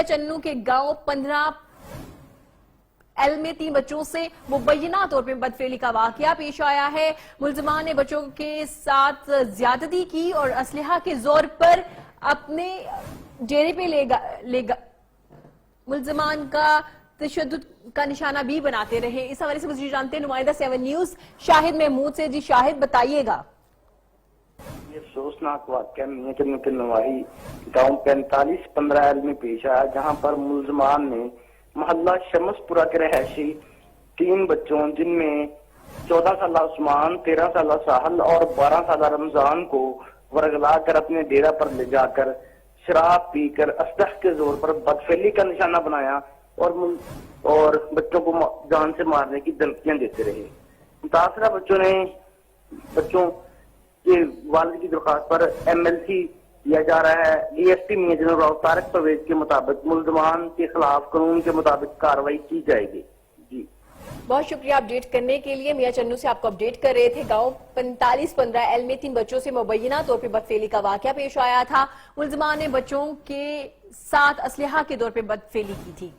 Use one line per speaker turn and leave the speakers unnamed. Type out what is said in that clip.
चन्नू के गांव 15 एल में 3 बच्चों से मुबैना तौर पर बदफेली का वाकया पेश आया है। मुलजमान ने बच्चों के साथ ज्यादती की और असलहा के जोर पर अपने डेरे पे मुलजमान का तशद्दुद का निशाना भी बनाते रहे। इस हवाले से मज़ीद जानते हैं नुमाइंदा 7 न्यूज शाहिद महमूद से। जी शाहिद, बताइएगा।
ये अफसोसनाक वाक़या मियां चन्नू के नवाही गांव 45-15 एल में पेश आया, जहां पर मुलजमान ने मोहल्ला शमसपुरा के रहायशी 3 बच्चों जिनमें 14 साल उस्मान, 13 साल साहल और 12 साल रमजान को वरगला कर अपने डेरा पर ले जाकर शराब पीकर असलह के जोर पर बदफेली का निशाना बनाया और बच्चों को जान से मारने की धमकियां देते रहे। मुतासरा बच्चों के वालिद की दरख्वास्त पर MLC किया जा रहा है। DSP मियां चन्नू राव तारिक परवेज के मुताबिक मुलजमान के खिलाफ कानून के मुताबिक कार्रवाई की जाएगी। जी
बहुत शुक्रिया अपडेट करने के लिए। मियां चन्नू से आपको अपडेट कर रहे थे। गांव 45-15 एल में 3 बच्चों से मुबैना तौर पर बदफेली का वाकया पेश आया था। मुलजमान ने बच्चों के साथ असलहा के दौर पर बदफेली की थी।